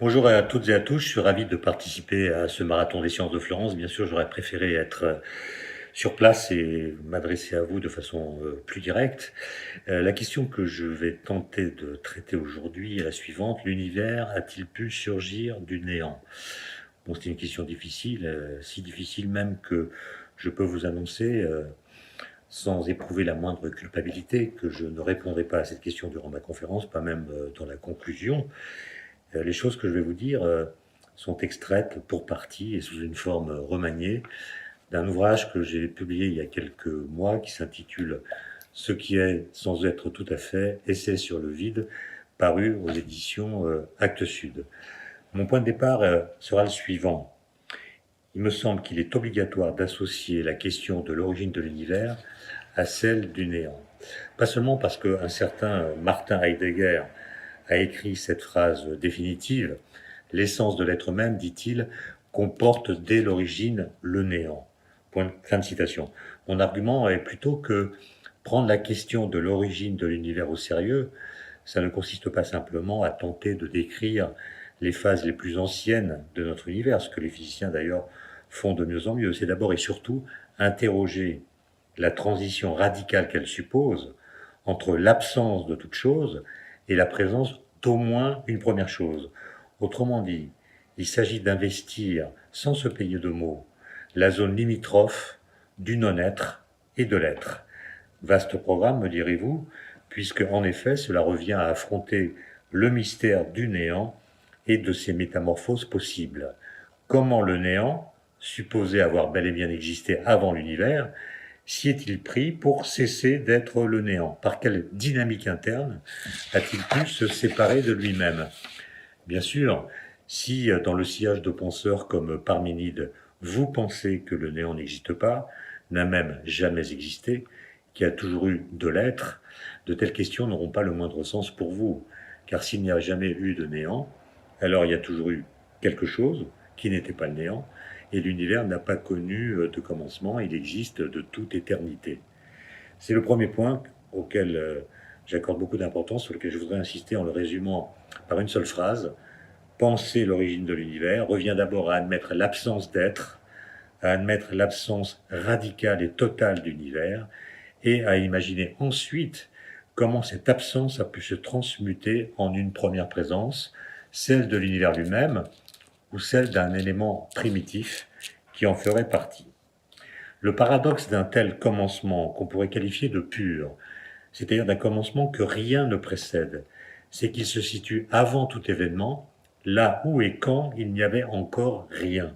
Bonjour à toutes et à tous, je suis ravi de participer à ce marathon des sciences de Florence. Bien sûr, j'aurais préféré être sur place et m'adresser à vous de façon plus directe. La question que je vais tenter de traiter aujourd'hui est la suivante. L'univers a-t-il pu surgir du néant? Bon, c'est une question difficile, si difficile même que je peux vous annoncer, sans éprouver la moindre culpabilité, que je ne répondrai pas à cette question durant ma conférence, pas même dans la conclusion. Les choses que je vais vous dire sont extraites pour partie et sous une forme remaniée d'un ouvrage que j'ai publié il y a quelques mois qui s'intitule Ce qui est, sans être tout à fait, Essai sur le vide, paru aux éditions Actes Sud. Mon point de départ sera le suivant. Il me semble qu'il est obligatoire d'associer la question de l'origine de l'univers à celle du néant. Pas seulement parce qu'un certain Martin Heidegger a écrit cette phrase définitive, l'essence de l'être même, dit-il, comporte dès l'origine le néant. Fin de citation. Mon argument est plutôt que prendre la question de l'origine de l'univers au sérieux, ça ne consiste pas simplement à tenter de décrire les phases les plus anciennes de notre univers, ce que les physiciens d'ailleurs font de mieux en mieux. C'est d'abord et surtout interroger la transition radicale qu'elle suppose entre l'absence de toute chose et la présence d'au moins une première chose. Autrement dit, il s'agit d'investir, sans se payer de mots, la zone limitrophe du non-être et de l'être. Vaste programme, me direz-vous, puisque en effet cela revient à affronter le mystère du néant et de ses métamorphoses possibles. Comment le néant, supposé avoir bel et bien existé avant l'univers, s'y est-il pris pour cesser d'être le néant? Par quelle dynamique interne a-t-il pu se séparer de lui-même? Bien sûr, si dans le sillage de penseurs comme Parménide, vous pensez que le néant n'existe pas, n'a même jamais existé, qu'il y a toujours eu de l'être, de telles questions n'auront pas le moindre sens pour vous. Car s'il n'y a jamais eu de néant, alors il y a toujours eu quelque chose qui n'était pas le néant, et l'univers n'a pas connu de commencement, il existe de toute éternité. C'est le premier point auquel j'accorde beaucoup d'importance, sur lequel je voudrais insister en le résumant par une seule phrase. Penser l'origine de l'univers revient d'abord à admettre l'absence d'être, à admettre l'absence radicale et totale d'univers, et à imaginer ensuite comment cette absence a pu se transmuter en une première présence, celle de l'univers lui-même, ou celle d'un élément primitif qui en ferait partie. Le paradoxe d'un tel commencement, qu'on pourrait qualifier de pur, c'est-à-dire d'un commencement que rien ne précède, c'est qu'il se situe avant tout événement, là où et quand il n'y avait encore rien.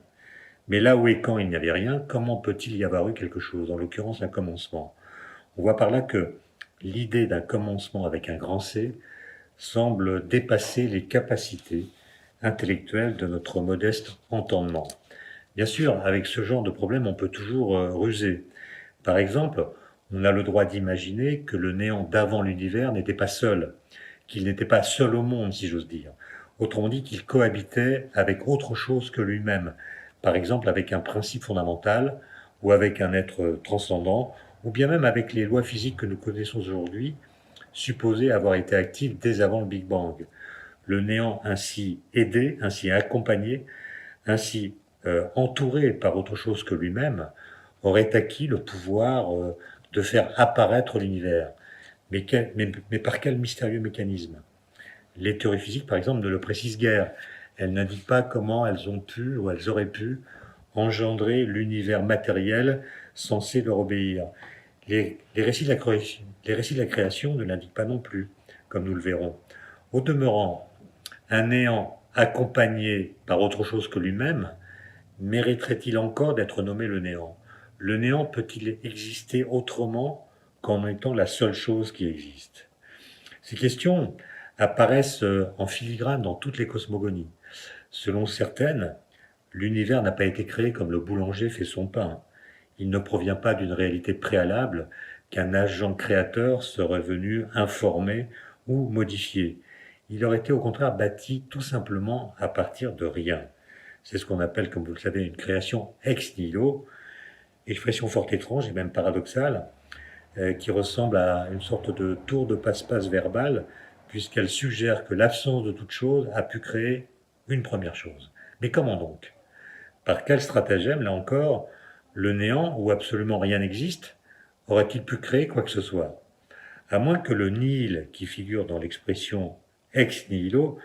Mais là où et quand il n'y avait rien, comment peut-il y avoir eu quelque chose, en l'occurrence un commencement? On voit par là que l'idée d'un commencement avec un grand C semble dépasser les capacités intellectuelles de notre modeste entendement. Bien sûr, avec ce genre de problème, on peut toujours ruser. Par exemple, on a le droit d'imaginer que le néant d'avant l'univers n'était pas seul, qu'il n'était pas seul au monde, si j'ose dire. Autrement dit, qu'il cohabitait avec autre chose que lui-même, par exemple avec un principe fondamental, ou avec un être transcendant, ou bien même avec les lois physiques que nous connaissons aujourd'hui, supposées avoir été actives dès avant le Big Bang. Le néant ainsi aidé, ainsi accompagné, ainsi entouré par autre chose que lui-même, aurait acquis le pouvoir de faire apparaître l'univers. Mais par quel mystérieux mécanisme? Les théories physiques, par exemple, ne le précisent guère. Elles n'indiquent pas comment elles ont pu ou elles auraient pu engendrer l'univers matériel censé leur obéir. Les récits de la création ne l'indiquent pas non plus, comme nous le verrons. Au demeurant, un néant accompagné par autre chose que lui-même mériterait-il encore d'être nommé le néant? Le néant peut-il exister autrement qu'en étant la seule chose qui existe? Ces questions apparaissent en filigrane dans toutes les cosmogonies. Selon certaines, l'univers n'a pas été créé comme le boulanger fait son pain. Il ne provient pas d'une réalité préalable qu'un agent créateur serait venu informer ou modifier. Il aurait été au contraire bâti tout simplement à partir de rien. C'est ce qu'on appelle, comme vous le savez, une création ex nihilo, expression fort étrange et même paradoxale, qui ressemble à une sorte de tour de passe-passe verbal, puisqu'elle suggère que l'absence de toute chose a pu créer une première chose. Mais comment donc? Par quel stratagème, là encore, le néant, où absolument rien n'existe, aurait-il pu créer quoi que ce soit? À moins que le nihil qui figure dans l'expression ex nihilo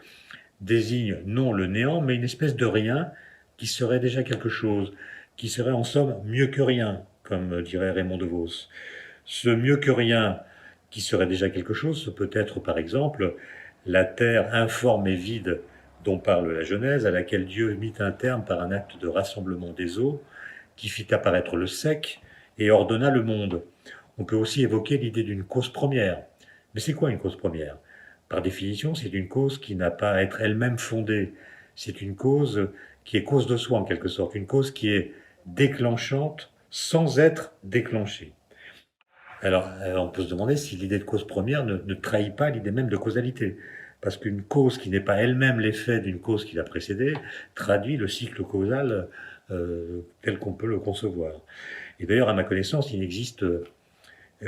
désigne non le néant, mais une espèce de rien qui serait déjà quelque chose, qui serait en somme mieux que rien, comme dirait Raymond DeVos. Ce mieux que rien qui serait déjà quelque chose, ce peut être par exemple la terre informe et vide dont parle la Genèse, à laquelle Dieu mit un terme par un acte de rassemblement des eaux, qui fit apparaître le sec et ordonna le monde. On peut aussi évoquer l'idée d'une cause première. Mais c'est quoi une cause première? Par définition, c'est une cause qui n'a pas à être elle-même fondée. C'est une cause qui est cause de soi en quelque sorte, une cause qui est déclenchante sans être déclenchée. Alors, on peut se demander si l'idée de cause première ne trahit pas l'idée même de causalité. Parce qu'une cause qui n'est pas elle-même l'effet d'une cause qui l'a précédée traduit le cycle causal tel qu'on peut le concevoir. Et d'ailleurs, à ma connaissance, il n'existe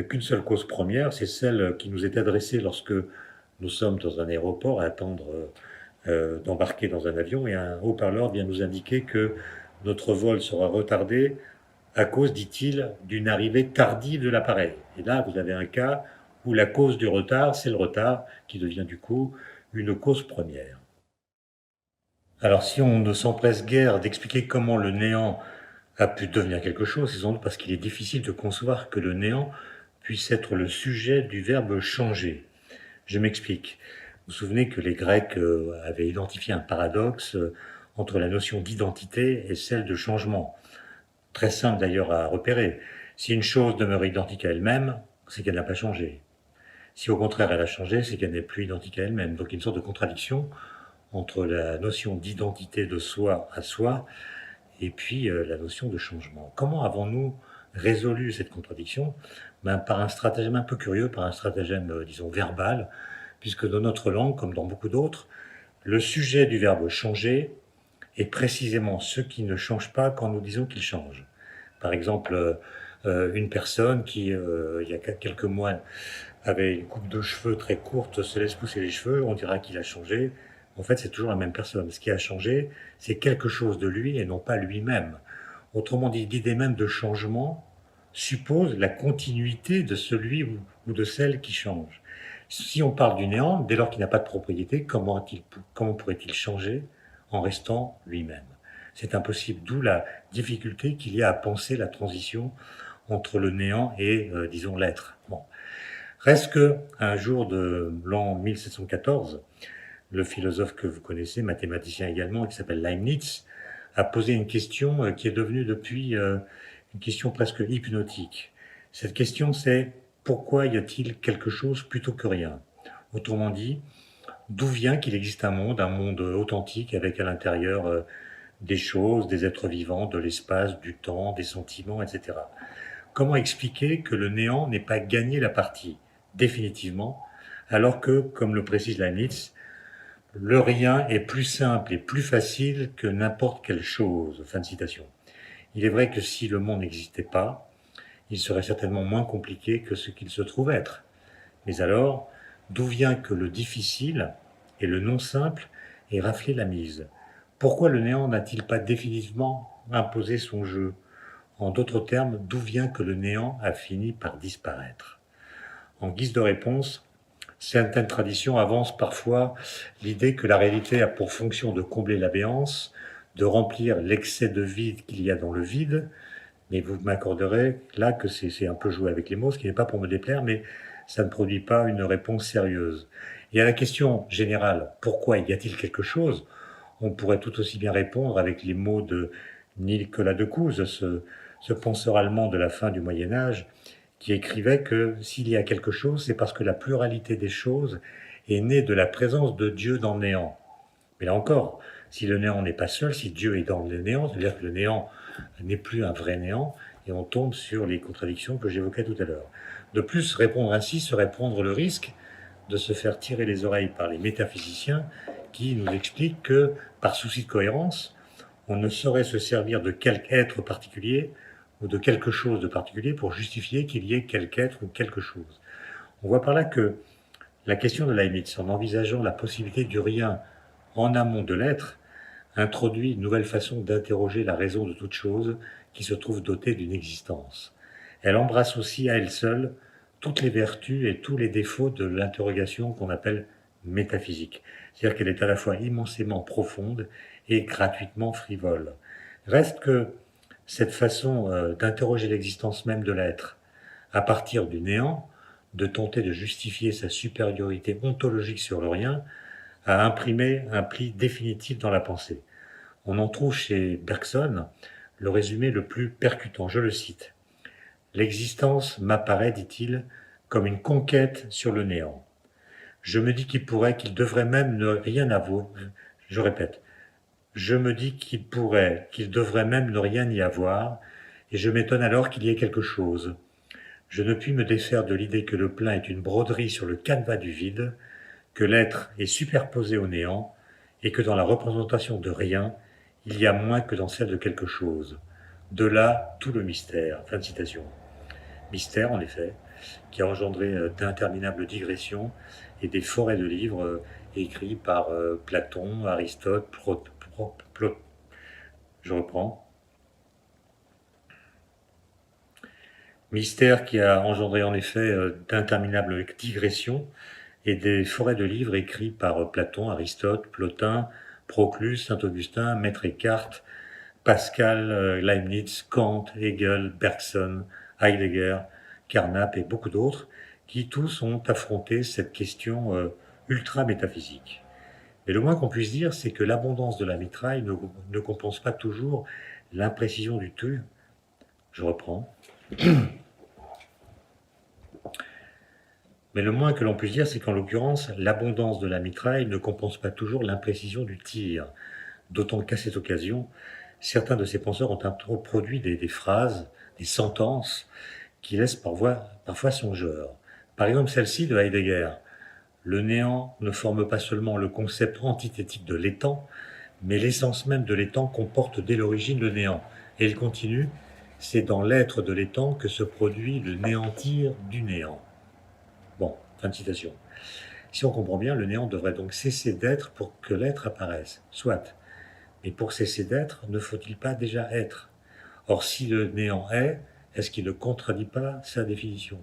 qu'une seule cause première, c'est celle qui nous est adressée lorsque nous sommes dans un aéroport à attendre d'embarquer dans un avion et un haut-parleur vient nous indiquer que notre vol sera retardé à cause, dit-il, d'une arrivée tardive de l'appareil. Et là, vous avez un cas où la cause du retard, c'est le retard qui devient du coup une cause première. Alors si on ne s'empresse guère d'expliquer comment le néant a pu devenir quelque chose, c'est sans doute parce qu'il est difficile de concevoir que le néant puisse être le sujet du verbe changer. Je m'explique. Vous vous souvenez que les Grecs avaient identifié un paradoxe entre la notion d'identité et celle de changement. Très simple d'ailleurs à repérer. Si une chose demeure identique à elle-même, c'est qu'elle n'a pas changé. Si au contraire elle a changé, c'est qu'elle n'est plus identique à elle-même. Donc il y a une sorte de contradiction entre la notion d'identité de soi à soi et puis la notion de changement. Comment avons-nous résolu cette contradiction? Par un stratagème un peu curieux, par un stratagème, disons, verbal, puisque dans notre langue, comme dans beaucoup d'autres, le sujet du verbe changer est précisément ce qui ne change pas quand nous disons qu'il change. Par exemple, une personne qui, il y a quelques mois, avait une coupe de cheveux très courte, se laisse pousser les cheveux, on dira qu'il a changé. En fait, c'est toujours la même personne. Ce qui a changé, c'est quelque chose de lui et non pas lui-même. Autrement dit, l'idée même de changement suppose la continuité de celui ou de celle qui change. Si on parle du néant, dès lors qu'il n'a pas de propriété, comment pourrait-il changer en restant lui-même? C'est impossible, d'où la difficulté qu'il y a à penser la transition entre le néant et, disons, l'être. Bon. Reste que, un jour de l'an 1714, le philosophe que vous connaissez, mathématicien également, qui s'appelle Leibniz, a posé une question qui est devenue depuis une question presque hypnotique. Cette question, c'est pourquoi y a-t-il quelque chose plutôt que rien? Autrement dit, d'où vient qu'il existe un monde authentique avec à l'intérieur des choses, des êtres vivants, de l'espace, du temps, des sentiments, etc. Comment expliquer que le néant n'ait pas gagné la partie définitivement, alors que, comme le précise Leibniz, le rien est plus simple et plus facile que n'importe quelle chose. Fin de citation. Il est vrai que si le monde n'existait pas, il serait certainement moins compliqué que ce qu'il se trouve être. Mais alors, d'où vient que le difficile et le non simple aient raflé la mise? Pourquoi le néant n'a-t-il pas définitivement imposé son jeu? En d'autres termes, d'où vient que le néant a fini par disparaître? En guise de réponse, certaines traditions avancent parfois l'idée que la réalité a pour fonction de combler la béance, de remplir l'excès de vide qu'il y a dans le vide, mais vous m'accorderez là que c'est un peu jouer avec les mots, ce qui n'est pas pour me déplaire, mais ça ne produit pas une réponse sérieuse. Et à la question générale, pourquoi y a-t-il quelque chose? On pourrait tout aussi bien répondre avec les mots de Nicolas de Couz, ce penseur allemand de la fin du Moyen Âge, qui écrivait que s'il y a quelque chose, c'est parce que la pluralité des choses est née de la présence de Dieu dans le néant. Mais là encore, si le néant n'est pas seul, si Dieu est dans le néant, c'est-à-dire que le néant n'est plus un vrai néant, et on tombe sur les contradictions que j'évoquais tout à l'heure. De plus, répondre ainsi serait prendre le risque de se faire tirer les oreilles par les métaphysiciens qui nous expliquent que, par souci de cohérence, on ne saurait se servir de quelque être particulier ou de quelque chose de particulier pour justifier qu'il y ait quelque être ou quelque chose. On voit par là que la question de Leibniz, en envisageant la possibilité du rien en amont de l'être, introduit une nouvelle façon d'interroger la raison de toute chose qui se trouve dotée d'une existence. Elle embrasse aussi à elle seule toutes les vertus et tous les défauts de l'interrogation qu'on appelle métaphysique. C'est-à-dire qu'elle est à la fois immensément profonde et gratuitement frivole. Reste que cette façon d'interroger l'existence même de l'être, à partir du néant, de tenter de justifier sa supériorité ontologique sur le rien, a imprimé un pli définitif dans la pensée. On en trouve chez Bergson le résumé le plus percutant, je le cite. L'existence m'apparaît, dit-il, comme une conquête sur le néant. Je me dis qu'il devrait même ne rien avoir. Je répète, je me dis qu'il devrait même ne rien y avoir, et je m'étonne alors qu'il y ait quelque chose. Je ne puis me défaire de l'idée que le plein est une broderie sur le canevas du vide, que l'être est superposé au néant, et que dans la représentation de rien, il y a moins que dans celle de quelque chose. De là, tout le mystère. Fin de citation. Mystère, en effet, qui a engendré d'interminables digressions et des forêts de livres écrits par Platon, Aristote, je reprends. Mystère qui a engendré en effet d'interminables digressions et des forêts de livres écrits par Platon, Aristote, Plotin, Proclus, Saint-Augustin, Maître Eckhart, Pascal, Leibniz, Kant, Hegel, Bergson, Heidegger, Carnap et beaucoup d'autres, qui tous ont affronté cette question ultra-métaphysique. Mais le moins qu'on puisse dire, c'est que l'abondance de la mitraille ne compense pas toujours l'imprécision du tout. Je reprends. Mais le moins que l'on puisse dire, c'est qu'en l'occurrence, l'abondance de la mitraille ne compense pas toujours l'imprécision du tir. D'autant qu'à cette occasion, certains de ces penseurs ont produit des phrases, des sentences, qui laissent parfois songeur. Par exemple, celle-ci de Heidegger. Le néant ne forme pas seulement le concept antithétique de l'étang, mais l'essence même de l'étang comporte dès l'origine le néant. Et il continue, c'est dans l'être de l'étang que se produit le néantir du néant. Bon, fin de citation. Si on comprend bien, le néant devrait donc cesser d'être pour que l'être apparaisse. Soit. Mais pour cesser d'être, ne faut-il pas déjà être? Or, si le néant est-ce qu'il ne contredit pas sa définition?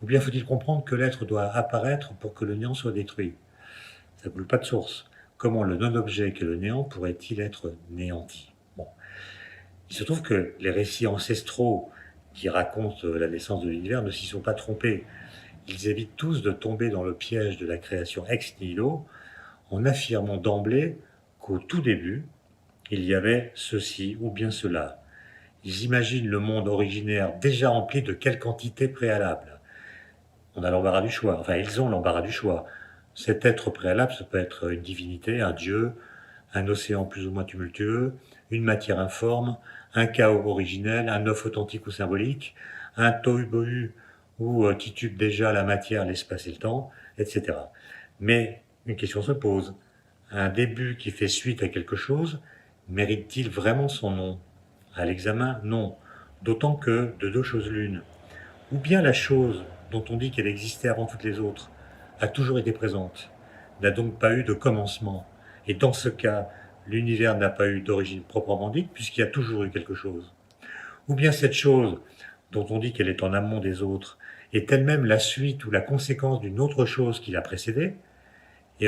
Ou bien faut-il comprendre que l'être doit apparaître pour que le néant soit détruit? Ça ne coule pas de source. Comment le non-objet qu'est le néant pourrait-il être néanti? Bon. Il se trouve que les récits ancestraux qui racontent la naissance de l'univers ne s'y sont pas trompés. Ils évitent tous de tomber dans le piège de la création ex nihilo en affirmant d'emblée qu'au tout début, il y avait ceci ou bien cela. Ils imaginent le monde originaire déjà rempli de quelque entité préalable. On a l'embarras du choix, enfin ils ont l'embarras du choix. Cet être préalable, ça peut être une divinité, un dieu, un océan plus ou moins tumultueux, une matière informe, un chaos originel, un œuf authentique ou symbolique, un tohu-bohu où titube déjà la matière, l'espace et le temps, etc. Mais une question se pose. Un début qui fait suite à quelque chose, mérite-t-il vraiment son nom? À l'examen, non. D'autant que, de deux choses l'une, ou bien la chose dont on dit qu'elle existait avant toutes les autres a toujours été présente, n'a donc pas eu de commencement, et dans ce cas, l'univers n'a pas eu d'origine proprement dite, puisqu'il y a toujours eu quelque chose. Ou bien cette chose, dont on dit qu'elle est en amont des autres, est elle-même la suite ou la conséquence d'une autre chose qui l'a précédée, et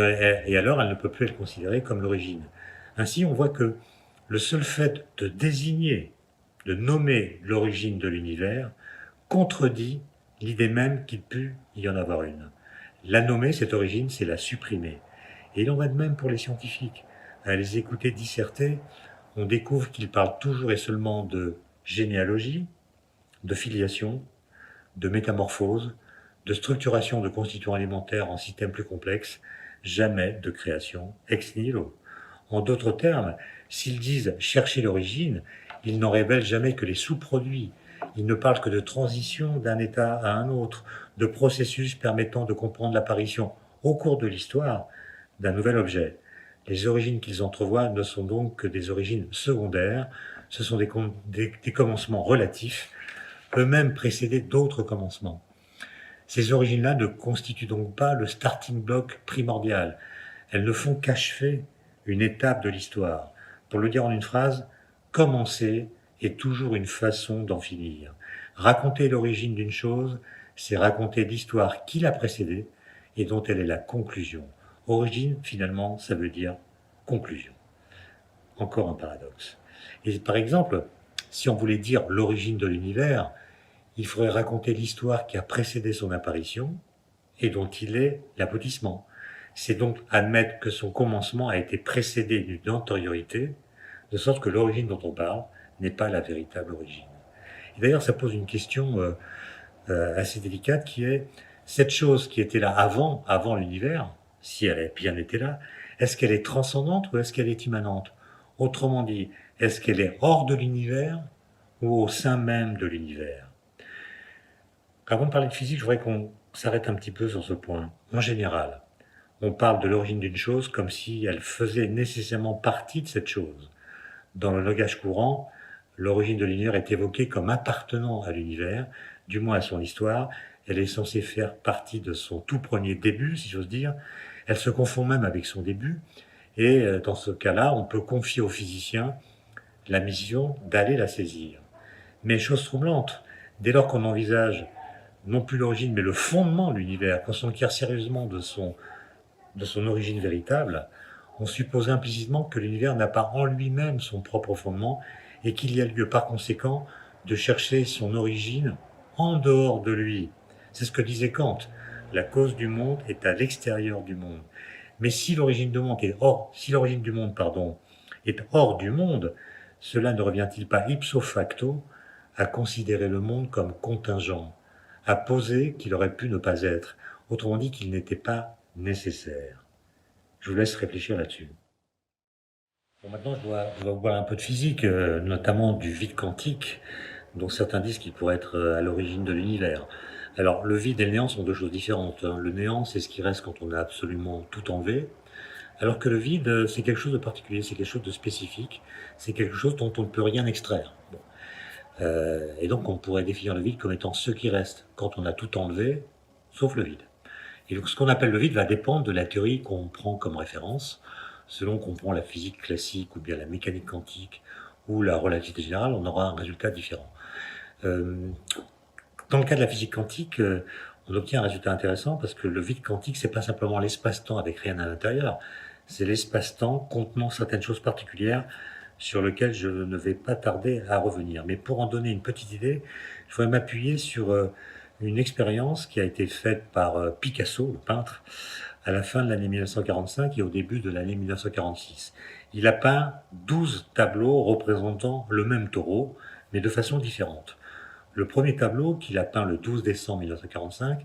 alors elle ne peut plus être considérée comme l'origine. Ainsi, on voit que le seul fait de désigner, de nommer l'origine de l'univers, contredit l'idée même qu'il put y en avoir une. La nommer, cette origine, c'est la supprimer. Et il en va de même pour les scientifiques. À les écouter disserter, on découvre qu'ils parlent toujours et seulement de généalogie, de filiation, de métamorphose, de structuration de constituants alimentaires en systèmes plus complexes, jamais de création ex nihilo. En d'autres termes, s'ils disent chercher l'origine, ils n'en révèlent jamais que les sous-produits. Ils ne parlent que de transition d'un état à un autre, de processus permettant de comprendre l'apparition au cours de l'histoire d'un nouvel objet. Les origines qu'ils entrevoient ne sont donc que des origines secondaires, ce sont des commencements relatifs, eux-mêmes précédés d'autres commencements. Ces origines-là ne constituent donc pas le starting block primordial. Elles ne font qu'achever une étape de l'histoire. Pour le dire en une phrase, commencer est toujours une façon d'en finir. Raconter l'origine d'une chose, c'est raconter l'histoire qui l'a précédée et dont elle est la conclusion. Origine, finalement, ça veut dire conclusion. Encore un paradoxe. Et par exemple, si on voulait dire l'origine de l'univers, il faudrait raconter l'histoire qui a précédé son apparition et dont il est l'aboutissement. C'est donc admettre que son commencement a été précédé d'une antériorité, de sorte que l'origine dont on parle n'est pas la véritable origine. Et d'ailleurs, ça pose une question assez délicate qui est, cette chose qui était là avant l'univers, si elle a bien été là, est-ce qu'elle est transcendante ou est-ce qu'elle est immanente? Autrement dit, est-ce qu'elle est hors de l'univers ou au sein même de l'univers? Avant de parler de physique, je voudrais qu'on s'arrête un petit peu sur ce point. En général, on parle de l'origine d'une chose comme si elle faisait nécessairement partie de cette chose. Dans le langage courant, l'origine de l'univers est évoquée comme appartenant à l'univers, du moins à son histoire. Elle est censée faire partie de son tout premier début, si j'ose dire. Elle se confond même avec son début. Et dans ce cas-là, on peut confier aux physiciens la mission d'aller la saisir. Mais chose troublante, dès lors qu'on envisage non plus l'origine, mais le fondement de l'univers, qu'on s'enquiert sérieusement de son origine véritable, on suppose implicitement que l'univers n'a pas en lui-même son propre fondement et qu'il y a lieu par conséquent de chercher son origine en dehors de lui. C'est ce que disait Kant. La cause du monde est à l'extérieur du monde. Mais si l'origine du monde est hors du monde, cela ne revient-il pas ipso facto à considérer le monde comme contingent, à poser qu'il aurait pu ne pas être, autrement dit qu'il n'était pas nécessaire? Je vous laisse réfléchir là-dessus. Bon, maintenant, je dois vous parler un peu de physique, notamment du vide quantique, dont certains disent qu'il pourrait être à l'origine de l'univers. Alors, le vide et le néant sont deux choses différentes, hein. Le néant, c'est ce qui reste quand on a absolument tout enlevé, alors que le vide, c'est quelque chose de particulier, c'est quelque chose de spécifique, c'est quelque chose dont on ne peut rien extraire. Bon. Et donc, on pourrait définir le vide comme étant ce qui reste quand on a tout enlevé, sauf le vide. Et donc, ce qu'on appelle le vide va dépendre de la théorie qu'on prend comme référence. Selon qu'on prend la physique classique ou bien la mécanique quantique ou la relativité générale, on aura un résultat différent. Dans le cas de la physique quantique, on obtient un résultat intéressant parce que le vide quantique, c'est pas simplement l'espace-temps avec rien à l'intérieur, c'est l'espace-temps contenant certaines choses particulières sur lesquelles je ne vais pas tarder à revenir. Mais pour en donner une petite idée, je voudrais m'appuyer sur une expérience qui a été faite par Picasso, le peintre, à la fin de l'année 1945 et au début de l'année 1946. Il a peint 12 tableaux représentant le même taureau, mais de façon différente. Le premier tableau, qu'il a peint le 12 décembre 1945,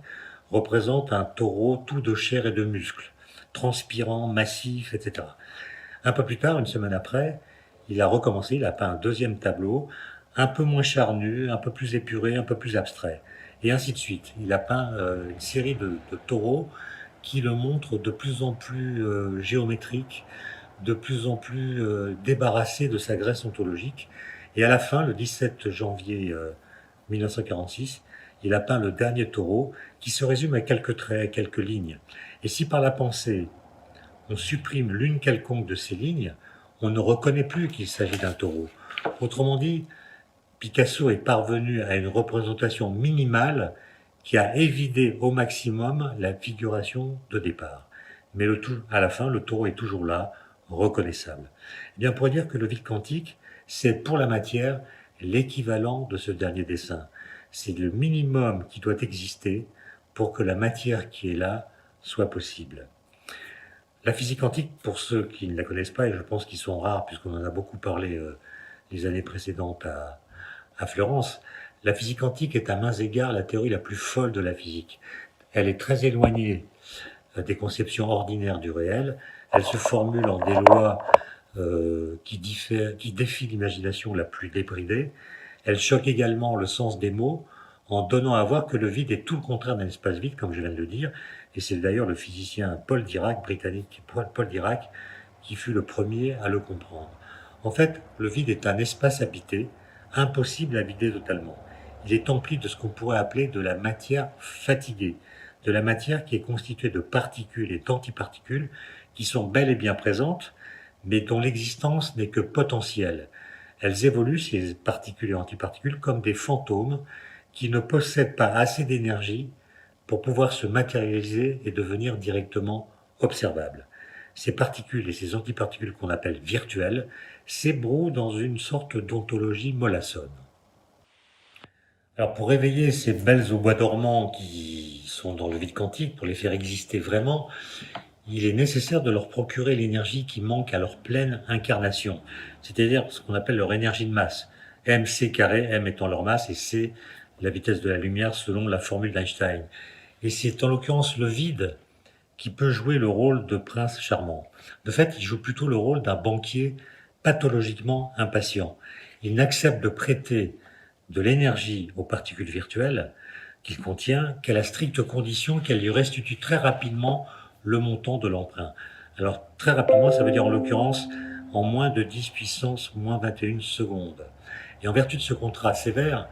représente un taureau tout de chair et de muscles, transpirant, massif, etc. Un peu plus tard, une semaine après, il a recommencé, il a peint un deuxième tableau, un peu moins charnu, un peu plus épuré, un peu plus abstrait, et ainsi de suite. Il a peint une série de taureaux qui le montrent de plus en plus géométrique, de plus en plus débarrassé de sa graisse ontologique. Et à la fin, le 17 janvier 1946, il a peint le dernier taureau qui se résume à quelques traits, quelques lignes. Et si par la pensée, on supprime l'une quelconque de ces lignes, on ne reconnaît plus qu'il s'agit d'un taureau. Autrement dit, Picasso est parvenu à une représentation minimale qui a évidé au maximum la figuration de départ. Mais à la fin, le taureau est toujours là, reconnaissable. Eh bien, on pourrait dire que le vide quantique, c'est pour la matière l'équivalent de ce dernier dessin. C'est le minimum qui doit exister pour que la matière qui est là soit possible. La physique quantique, pour ceux qui ne la connaissent pas, et je pense qu'ils sont rares puisqu'on en a beaucoup parlé les années précédentes à Florence, la physique quantique est à mains égards la théorie la plus folle de la physique. Elle est très éloignée des conceptions ordinaires du réel. Elle se formule en des lois qui défient l'imagination la plus débridée. Elle choque également le sens des mots en donnant à voir que le vide est tout le contraire d'un espace vide, comme je viens de le dire. Et c'est d'ailleurs le physicien Paul Dirac, britannique Paul Dirac, qui fut le premier à le comprendre. En fait, le vide est un espace habité, impossible à vider totalement. Il est empli de ce qu'on pourrait appeler de la matière fatiguée, de la matière qui est constituée de particules et d'antiparticules qui sont bel et bien présentes, mais dont l'existence n'est que potentielle. Elles évoluent, ces particules et antiparticules, comme des fantômes qui ne possèdent pas assez d'énergie pour pouvoir se matérialiser et devenir directement observables. Ces particules et ces antiparticules qu'on appelle virtuelles s'ébrouent dans une sorte d'ontologie mollassonne. Alors pour réveiller ces belles au bois dormant qui sont dans le vide quantique, pour les faire exister vraiment, il est nécessaire de leur procurer l'énergie qui manque à leur pleine incarnation, c'est-à-dire ce qu'on appelle leur énergie de masse. mc carré, m étant leur masse et c la vitesse de la lumière selon la formule d'Einstein. Et c'est en l'occurrence le vide qui peut jouer le rôle de prince charmant. De fait, il joue plutôt le rôle d'un banquier pathologiquement impatient. Il n'accepte de prêter de l'énergie aux particules virtuelles qu'il contient qu'à la stricte condition qu'elle lui restitue très rapidement le montant de l'emprunt. Alors très rapidement, ça veut dire en l'occurrence en moins de 10 puissance moins 21 secondes. Et en vertu de ce contrat sévère,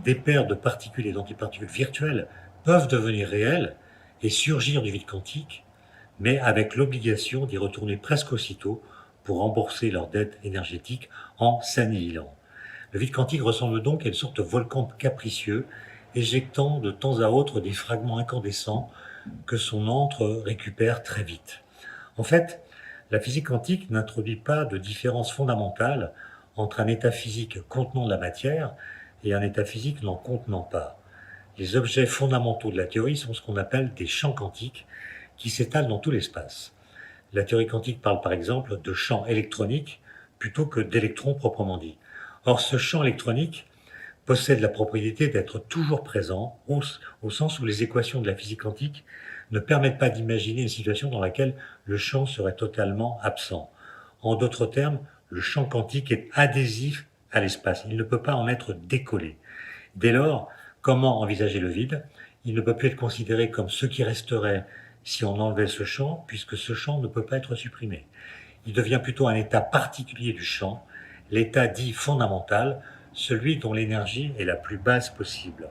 des paires de particules et d'antiparticules virtuelles peuvent devenir réelles et surgir du vide quantique, mais avec l'obligation d'y retourner presque aussitôt pour rembourser leur dette énergétique en s'annihilant. Le vide quantique ressemble donc à une sorte de volcan capricieux, éjectant de temps à autre des fragments incandescents que son antre récupère très vite. En fait, la physique quantique n'introduit pas de différence fondamentale entre un état physique contenant de la matière et un état physique n'en contenant pas. Les objets fondamentaux de la théorie sont ce qu'on appelle des champs quantiques qui s'étalent dans tout l'espace. La théorie quantique parle par exemple de champs électroniques plutôt que d'électrons proprement dit. Or, ce champ électronique possède la propriété d'être toujours présent, au sens où les équations de la physique quantique ne permettent pas d'imaginer une situation dans laquelle le champ serait totalement absent. En d'autres termes, le champ quantique est adhésif à l'espace, il ne peut pas en être décollé. Dès lors, comment envisager le vide? Il ne peut plus être considéré comme ce qui resterait si on enlevait ce champ, puisque ce champ ne peut pas être supprimé. Il devient plutôt un état particulier du champ, l'état dit fondamental, celui dont l'énergie est la plus basse possible.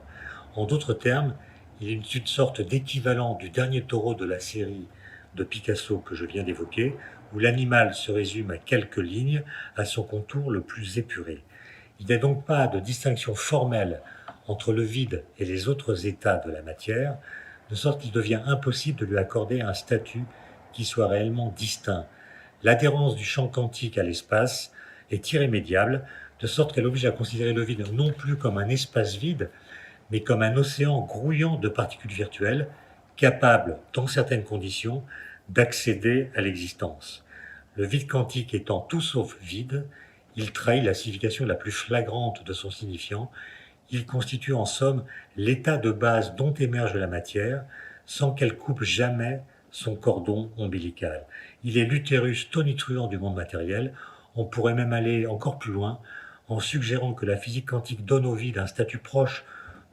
En d'autres termes, il est une sorte d'équivalent du dernier taureau de la série de Picasso que je viens d'évoquer, où l'animal se résume à quelques lignes, à son contour le plus épuré. Il n'y a donc pas de distinction formelle entre le vide et les autres états de la matière, de sorte qu'il devient impossible de lui accorder un statut qui soit réellement distinct. L'adhérence du champ quantique à l'espace est irrémédiable, de sorte qu'elle oblige à considérer le vide non plus comme un espace vide, mais comme un océan grouillant de particules virtuelles, capable, dans certaines conditions, d'accéder à l'existence. Le vide quantique étant tout sauf vide, il trahit la signification la plus flagrante de son signifiant. Il constitue en somme l'état de base dont émerge la matière, sans qu'elle coupe jamais son cordon ombilical. Il est l'utérus tonitruant du monde matériel. On pourrait même aller encore plus loin en suggérant que la physique quantique donne au vide un statut proche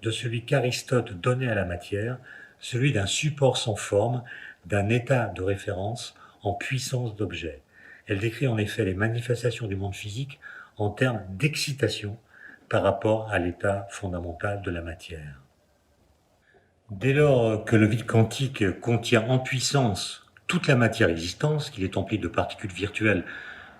de celui qu'Aristote donnait à la matière, celui d'un support sans forme, d'un état de référence en puissance d'objet. Elle décrit en effet les manifestations du monde physique en termes d'excitation par rapport à l'état fondamental de la matière. Dès lors que le vide quantique contient en puissance toute la matière existante, qu'il est empli de particules virtuelles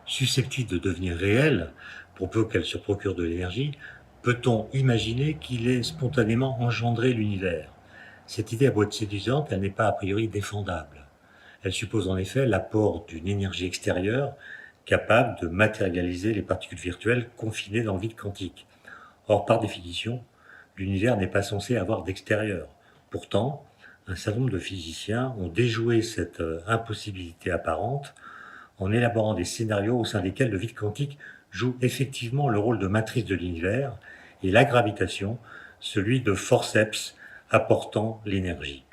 susceptibles de devenir réelles, pour peu qu'elles se procurent de l'énergie, peut-on imaginer qu'il ait spontanément engendré l'univers? Cette idée a beau être séduisante, elle n'est pas a priori défendable. Elle suppose en effet l'apport d'une énergie extérieure capable de matérialiser les particules virtuelles confinées dans le vide quantique. Or, par définition, l'univers n'est pas censé avoir d'extérieur. Pourtant, un certain nombre de physiciens ont déjoué cette impossibilité apparente en élaborant des scénarios au sein desquels le vide quantique joue effectivement le rôle de matrice de l'univers et la gravitation, celui de forceps apportant l'énergie.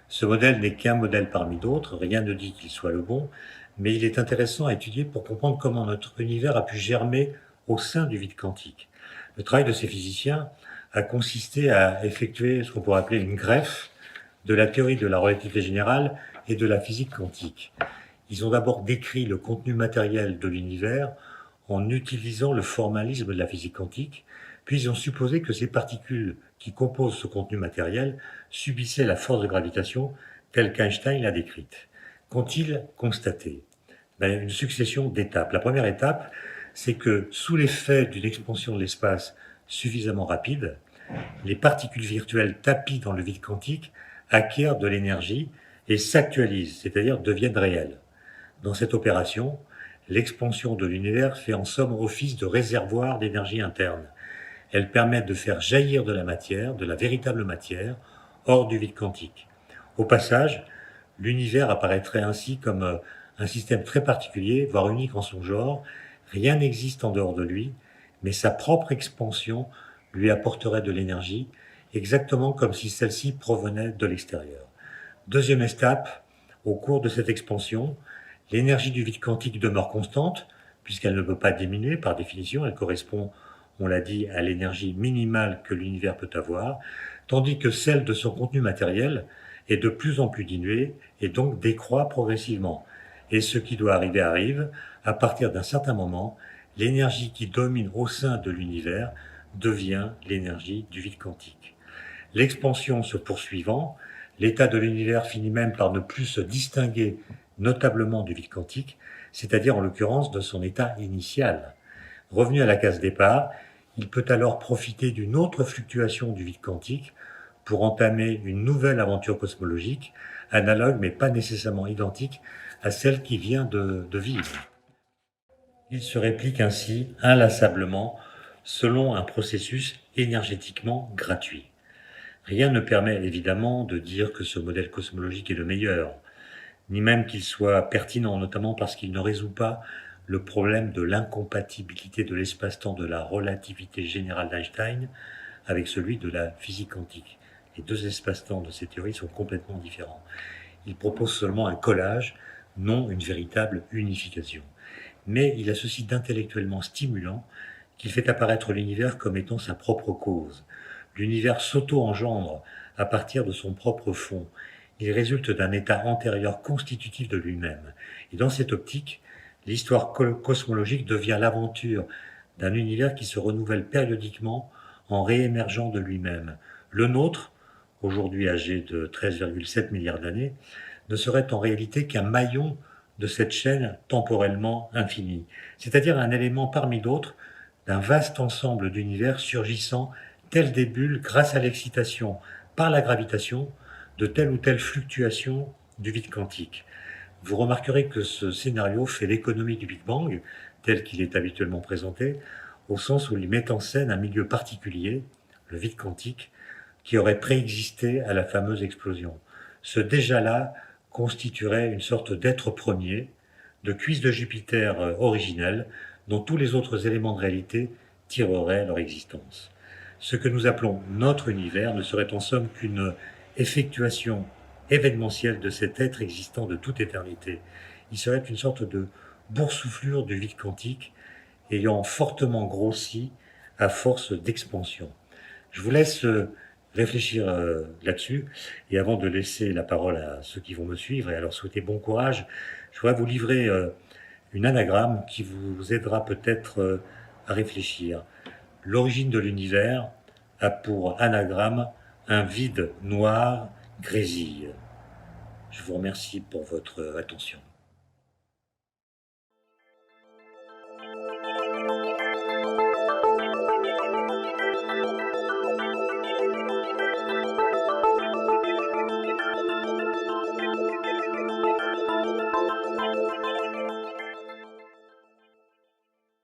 Ce modèle n'est qu'un modèle parmi d'autres, rien ne dit qu'il soit le bon, mais il est intéressant à étudier pour comprendre comment notre univers a pu germer au sein du vide quantique. Le travail de ces physiciens a consisté à effectuer ce qu'on pourrait appeler une greffe de la théorie de la relativité générale et de la physique quantique. Ils ont d'abord décrit le contenu matériel de l'univers en utilisant le formalisme de la physique quantique, puis ils ont supposé que ces particules qui composent ce contenu matériel subissaient la force de gravitation telle qu'Einstein l'a décrite. Qu'ont-ils constaté? Ben, une succession d'étapes. La première étape, c'est que sous l'effet d'une expansion de l'espace suffisamment rapide, les particules virtuelles tapies dans le vide quantique acquièrent de l'énergie et s'actualisent, c'est-à-dire deviennent réelles. Dans cette opération, l'expansion de l'univers fait en somme office de réservoir d'énergie interne. Elle permet de faire jaillir de la matière, de la véritable matière, hors du vide quantique. Au passage, l'univers apparaîtrait ainsi comme un système très particulier, voire unique en son genre. Rien n'existe en dehors de lui, mais sa propre expansion lui apporterait de l'énergie, exactement comme si celle-ci provenait de l'extérieur. Deuxième étape, au cours de cette expansion, l'énergie du vide quantique demeure constante, puisqu'elle ne peut pas diminuer par définition, elle correspond, on l'a dit, à l'énergie minimale que l'univers peut avoir, tandis que celle de son contenu matériel est de plus en plus diluée et donc décroît progressivement. Et ce qui doit arriver arrive, à partir d'un certain moment, l'énergie qui domine au sein de l'univers devient l'énergie du vide quantique. L'expansion se poursuivant, l'état de l'univers finit même par ne plus se distinguer notablement du vide quantique, c'est-à-dire en l'occurrence de son état initial. Revenu à la case départ, il peut alors profiter d'une autre fluctuation du vide quantique pour entamer une nouvelle aventure cosmologique, analogue mais pas nécessairement identique à celle qui vient de vivre. Il se réplique ainsi inlassablement selon un processus énergétiquement gratuit. Rien ne permet évidemment de dire que ce modèle cosmologique est le meilleur, ni même qu'il soit pertinent, notamment parce qu'il ne résout pas le problème de l'incompatibilité de l'espace-temps de la relativité générale d'Einstein avec celui de la physique quantique. Les deux espaces-temps de ces théories sont complètement différents. Il propose seulement un collage, non une véritable unification. Mais il a ceci d'intellectuellement stimulant qu'il fait apparaître l'univers comme étant sa propre cause. L'univers s'auto-engendre à partir de son propre fond. Il résulte d'un état antérieur constitutif de lui-même. Et dans cette optique, l'histoire cosmologique devient l'aventure d'un univers qui se renouvelle périodiquement en réémergeant de lui-même. Le nôtre, aujourd'hui âgé de 13,7 milliards d'années, ne serait en réalité qu'un maillon de cette chaîne temporellement infinie, c'est-à-dire un élément parmi d'autres d'un vaste ensemble d'univers surgissant tels des bulles grâce à l'excitation par la gravitation de telle ou telle fluctuation du vide quantique. Vous remarquerez que ce scénario fait l'économie du Big Bang, tel qu'il est habituellement présenté, au sens où il met en scène un milieu particulier, le vide quantique, qui aurait préexisté à la fameuse explosion. Ce déjà-là constituerait une sorte d'être premier, de cuisse de Jupiter originelle, dont tous les autres éléments de réalité tireraient leur existence. Ce que nous appelons notre univers ne serait en somme qu'une effectuation événementielle de cet être existant de toute éternité. Il serait une sorte de boursouflure du vide quantique ayant fortement grossi à force d'expansion. Je vous laisse réfléchir là-dessus, et avant de laisser la parole à ceux qui vont me suivre et à leur souhaiter bon courage, je voudrais vous livrer une anagramme qui vous aidera peut-être à réfléchir. L'origine de l'univers a pour anagramme un vide noir grésille. Je vous remercie pour votre attention.